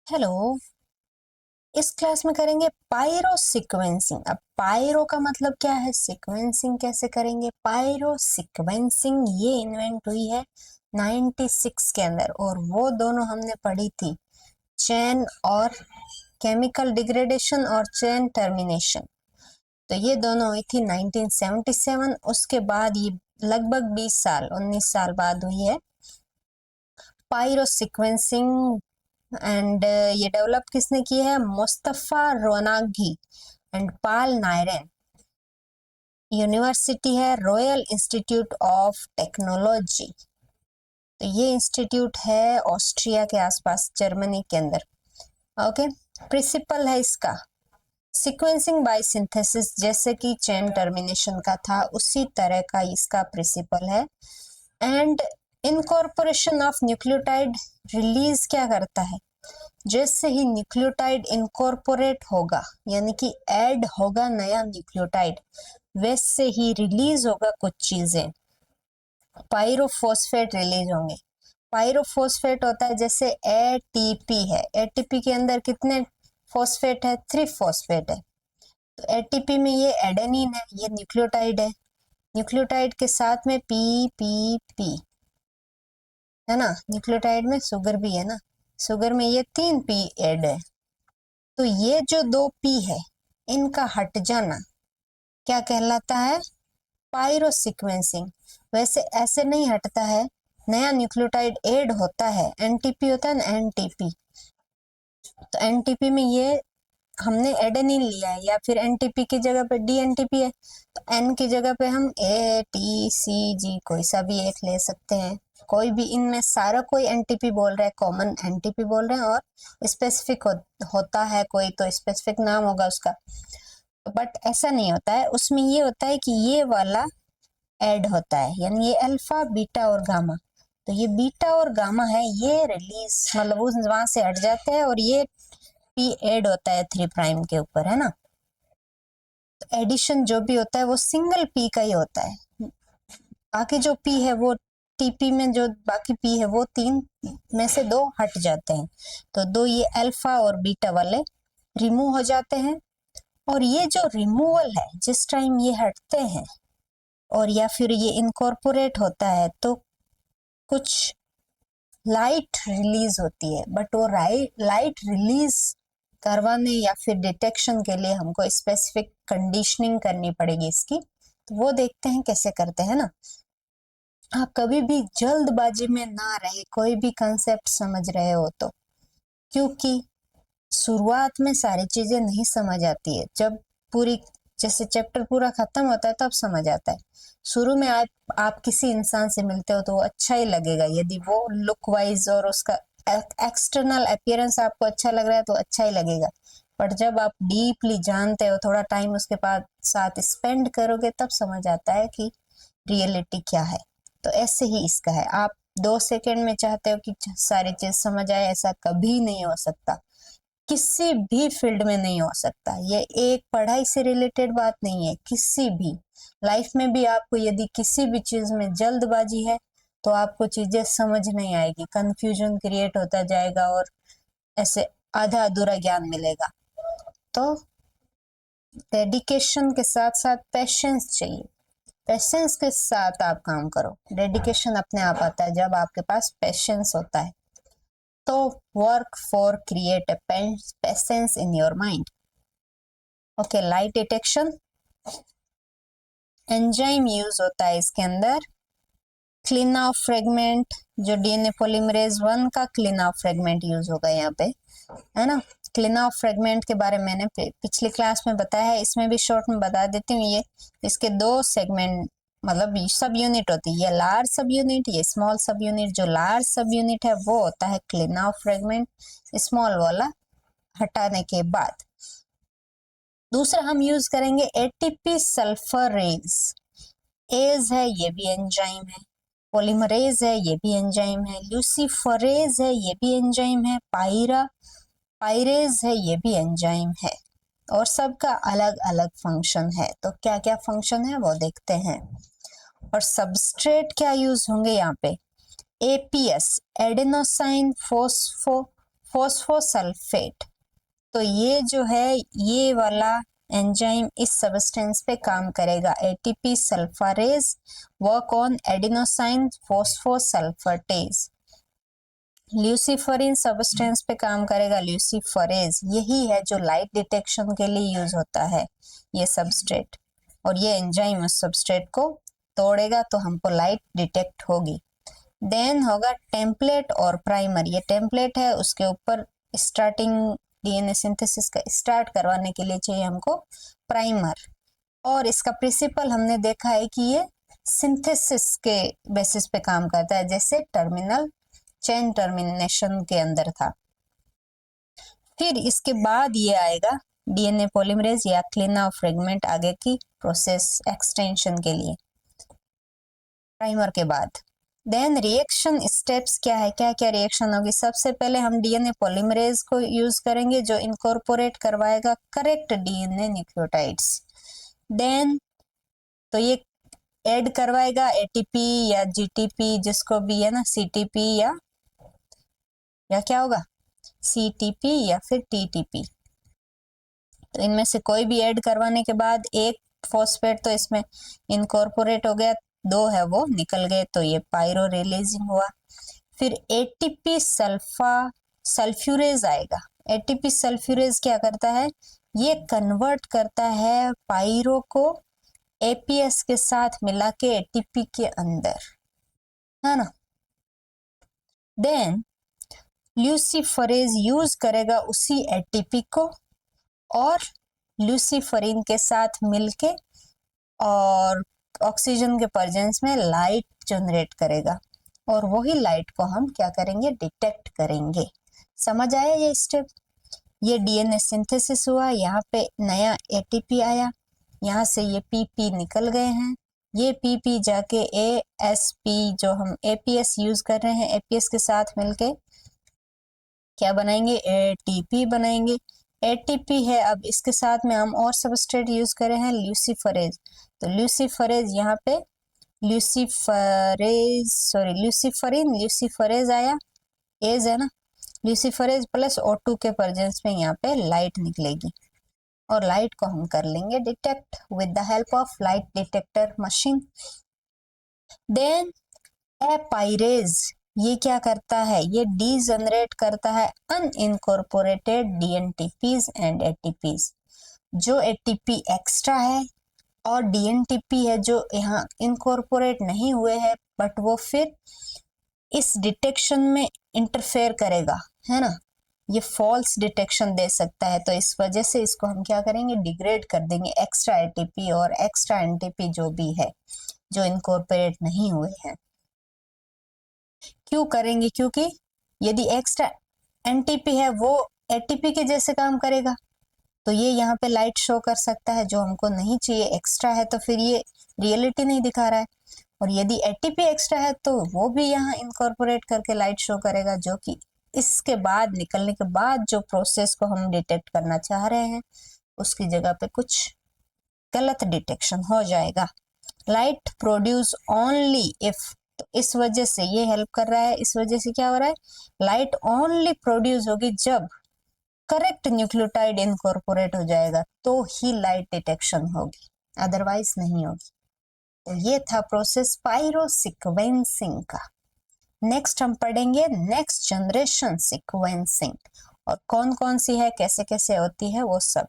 Hello. इस class में करेंगे पायरो सीक्वेंसिंग। अब पायरो का मतलब क्या है, सीक्वेंसिंग कैसे करेंगे। पायरो सीक्वेंसिंग ये इन्वेंट हुई है 96 के अंदर, और वो दोनों हमने पढ़ी थी, चेन और केमिकल डिग्रेडेशन और चेन टर्मिनेशन। तो ये दोनों हुई थी 1977। उसके बाद ये लगभग 20 साल 19 साल बाद हुई है पायरो सीक्वेंसिंग। एंड ये डेवलप किसने की है, Mostafa Ronaghi and Pal Nyren. University है रॉयल इंस्टीट्यूट ऑफ टेक्नोलॉजी। तो ये इंस्टीट्यूट है ऑस्ट्रिया के आसपास, जर्मनी के अंदर। ओके, प्रिंसिपल है इसका सीक्वेंसिंग बाय सिंथेसिस, जैसे कि चेन टर्मिनेशन का था उसी तरह का इसका प्रिंसिपल है। And incorporation of nucleotide release क्या करता है, जैसे ही न्यूक्लियोटाइड इनकॉर्पोरेट होगा यानी कि ऐड होगा नया न्यूक्लियोटाइड, वैसे ही रिलीज होगा कुछ चीजें, पायरोफॉस्फेट रिलीज होंगे। पायरोफॉस्फेट होता है जैसे एटीपी है, एटीपी के अंदर कितने फॉस्फेट है, 3 फॉस्फेट है। तो एटीपी में ये एडेनिन है, ये न्यूक्लियोटाइड है। न्यूक्लियोटाइड के साथ में पी पी पी है ना, न्यूक्लियोटाइड में शुगर भी है ना, शुगर में ये 3 पी ऐड है। तो ये जो 2 पी है इनका हट जाना क्या कहलाता है, पायरो सीक्वेंसिंग। वैसे ऐसे नहीं हटता है, नया न्यूक्लियोटाइड ऐड होता है, एनटीपी होता है ना, एनटीपी। तो एनटीपी में ये हमने एडेनिन लिया है, या फिर एनटीपी की जगह पे डीएनटीपी है, तो एन की जगह पे हम ए टी सी जी कोई सा भी एक ले सकते हैं। कोई भी इनमें सारा कोई एनटीपी बोल रहा है, कॉमन एनटीपी बोल रहे हैं, और स्पेसिफिक होता है कोई तो स्पेसिफिक नाम होगा उसका। बट ऐसा नहीं होता है, उसमें ये होता है कि ये वाला ऐड होता है, यानी ये अल्फा बीटा और गामा। तो ये बीटा और गामा है, ये रिलीज मतलब उस वहां से हट जाते हैं, और ये पी ऐड होता है 3 प्राइम के ऊपर, है ना। तो एडिशन जो भी होता है वो सिंगल पी का ही होता है, बाकी जो पी है वो टीपी में जो बाकी पी है वो 3 में से 2 हट जाते हैं। तो 2 ये अल्फा और बीटा वाले रिमूव हो जाते हैं। और ये जो रिमूवल है, जिस टाइम ये हटते हैं और या फिर ये इनकॉर्पोरेट होता है, तो कुछ लाइट रिलीज होती है, बट वो लाइट रिलीज करवाने या फिर डिटेक्शन के लिए हमको स्पेसिफिक कंडीशनिंग करनी पड़ेगी इसकी। तो वो देखते हैं कैसे करते हैं ना। आप कभी भी जल्दबाजी में ना रहे, कोई भी कंसेप्ट समझ रहे हो तो, क्योंकि शुरुआत में सारी चीजें नहीं समझ आती है, जब पूरी जैसे चैप्टर पूरा खत्म होता है तब समझ आता है। शुरू में आप किसी इंसान से मिलते हो तो वो अच्छा ही लगेगा, यदि वो लुक वाइज और उसका एक्सटर्नल अपीयरेंस आपको अच्छा लग रहा है तो अच्छा ही लगेगा। बट जब आप डीपली जानते हो, थोड़ा टाइम उसके बाद साथ स्पेंड करोगे, तब समझ आता है कि रियलिटी क्या है। तो ऐसे ही इसका है, आप 2 सेकंड में चाहते हो कि सारी चीज समझ आए, ऐसा कभी नहीं हो सकता, किसी भी फील्ड में नहीं हो सकता। ये एक पढ़ाई से रिलेटेड बात नहीं है, किसी भी लाइफ में भी आपको यदि किसी भी चीज में जल्दबाजी है तो आपको चीजें समझ नहीं आएगी, कंफ्यूजन क्रिएट होता जाएगा, और ऐसे आधा अधूरा ज्ञान मिलेगा। तो डेडिकेशन के साथ साथ पेशेंस चाहिए, पेशेंस के साथ आप काम करो। डेडिकेशन अपने आप आता है जब आपके पास पेशेंस होता है। तो work for create patience in your mind. Okay, light detection enzyme use होता है इसके अंदर। क्लीन ऑफ फ्रेगमेंट, जो डीएनए पॉलीमरेज 1 का क्लीन ऑफ फ्रेगमेंट यूज होगा यहाँ पे, है ना। क्लीन ऑफ फ्रेगमेंट के बारे में मैंने पिछली क्लास में बताया है, इसमें भी शॉर्ट में बता देती हूँ। ये इसके 2 सेगमेंट मतलब सब यूनिट होती है, ये लार्ज सब यूनिट, ये स्मॉल सब यूनिट। जो लार्ज सब यूनिट है वो होता है क्लीन ऑफ फ्रेगमेंट, स्मॉल वाला हटाने के बाद। दूसरा हम यूज करेंगे एटीपी सल्फरेज। एज है, ये भी एंजाइम है। पॉलीमरेज है, ये भी एंजाइम है। ल्यूसीफरेज है, ये भी एंजाइम है। पायरेज है, ये भी एंजाइम है। और सबका अलग अलग फंक्शन है। तो क्या क्या फंक्शन है वो देखते हैं। और सबस्ट्रेट क्या यूज होंगे यहाँ पे, एपीएस एडेनोसाइन फॉस्फोसल्फेट। तो ये जो है ये वाला एंजाइम इस सब्सटेंस पे काम करेगा। ATP sulfurylase work on adenosine phosphosulfate. Luciferin substance पे काम करेगा ल्यूसीफरेज। यही है जो लाइट डिटेक्शन के लिए यूज होता है, ये सबस्ट्रेट। और ये एंजाइम उस सबस्ट्रेट को तोड़ेगा तो हमको लाइट डिटेक्ट होगी। देन होगा टेम्पलेट और प्राइमर। ये टेम्पलेट है, उसके ऊपर स्टार्टिंग डीएनए सिंथेसिस का स्टार्ट करवाने के लिए चाहिए हमको प्राइमर। और इसका प्रिंसिपल हमने देखा है कि ये सिंथेसिस के बेसिस पे काम करता है, जैसे टर्मिनल चेन टर्मिनेशन के अंदर था। फिर इसके बाद ये आएगा डीएनए पॉलीमरेज या क्लीन अप फ्रेगमेंट, आगे की प्रोसेस एक्सटेंशन के लिए प्राइमर के बाद। देन रिएक्शन स्टेप्स क्या है, क्या क्या रिएक्शन होगी। सबसे पहले हम डीएनए पॉलीमरेज को यूज करेंगे जो इनकॉर्पोरेट करवाएगा करेक्ट डीएनए न्यूक्लियोटाइड्स। देन तो ये ऐड करवाएगा एटीपी या जीटीपी, जिसको भी है ना, सीटीपी या क्या होगा, सीटीपी या फिर टीटीपी। तो इनमें से कोई भी ऐड करवाने के बाद एक फॉस्फेट तो इसमें इनकॉर्पोरेट हो गया, दो है वो निकल गए, तो ये पायरो रिलीजिंग हुआ। फिर एटीपी सल्फ्यूरेज आएगा। एटीपी सल्फ्यूरेज क्या करता है, ये कन्वर्ट करता है पायरो को एपीएस के साथ मिला के एटीपी के अंदर, है ना। देन ल्यूसीफरेज यूज करेगा उसी एटीपी को और ल्यूसीफरिन के साथ मिलके और ऑक्सीजन के प्रेजेंस में लाइट जनरेट करेगा, और वही लाइट को हम क्या करेंगे, डिटेक्ट करेंगे। समझ आया ये स्टेप। ये डीएनए सिंथेसिस हुआ, यहाँ पे नया एटीपी आया, यहाँ से ये पीपी निकल गए हैं, ये पीपी जाके एएसपी जो हम एपीएस यूज कर रहे हैं, एपीएस के साथ मिलके क्या बनाएंगे, एटीपी बनाएंगे। एटीपी है, अब इसके साथ में हम और सबस्ट्रेट यूज कर रहे हैं ल्यूसीफरेज। तो ल्यूसीफरेज यहाँ पे ल्यूसीफरेज आया, एज है ना, ल्यूसीफरेज प्लस O2 के प्रेजेंस में यहाँ पे लाइट निकलेगी, और लाइट को हम कर लेंगे detect with the help of light detector machine. Then apyrase ये क्या करता है, ये डीजनरेट करता है अनइनकॉर्पोरेटेड डीएनटीपीज एंड एटीपीज। जो एटीपी एक्स्ट्रा है और डीएनटीपी है जो यहाँ इनकॉर्पोरेट नहीं हुए हैं, बट वो फिर इस डिटेक्शन में इंटरफेयर करेगा, है ना, ये फॉल्स डिटेक्शन दे सकता है। तो इस वजह से इसको हम क्या करेंगे, डिग्रेड कर देंगे, एक्स्ट्रा एटीपी और एक्स्ट्रा एनटीपी जो भी है जो इनकॉर्पोरेट नहीं हुए हैं। क्यों करेंगे, क्योंकि यदि एक्स्ट्रा एनटीपी है वो एटीपी के जैसे काम करेगा, तो ये यहाँ पे लाइट शो कर सकता है, जो हमको नहीं चाहिए। एक्स्ट्रा है तो फिर ये रियलिटी नहीं दिखा रहा है, और यदि एटीपी एक्स्ट्रा है तो वो भी यहाँ इनकॉर्पोरेट करके लाइट शो करेगा, जो कि इसके बाद निकलने के बाद जो प्रोसेस को हम डिटेक्ट करना चाह रहे हैं उसकी जगह पे कुछ गलत डिटेक्शन हो जाएगा। लाइट प्रोड्यूस ओनली इफ, तो इस वजह से ये हेल्प कर रहा है। इस वजह से क्या हो रहा है, लाइट ओनली प्रोड्यूस होगी जब करेक्ट न्यूक्लियोटाइड इनकॉर्पोरेट हो जाएगा, तो ही लाइट डिटेक्शन होगी, अदरवाइज नहीं होगी। तो ये था प्रोसेस पायरो सीक्वेंसिंग का। नेक्स्ट हम पढ़ेंगे नेक्स्ट जनरेशन सीक्वेंसिंग, और कौन कौन सी है, कैसे कैसे होती है, वो सब।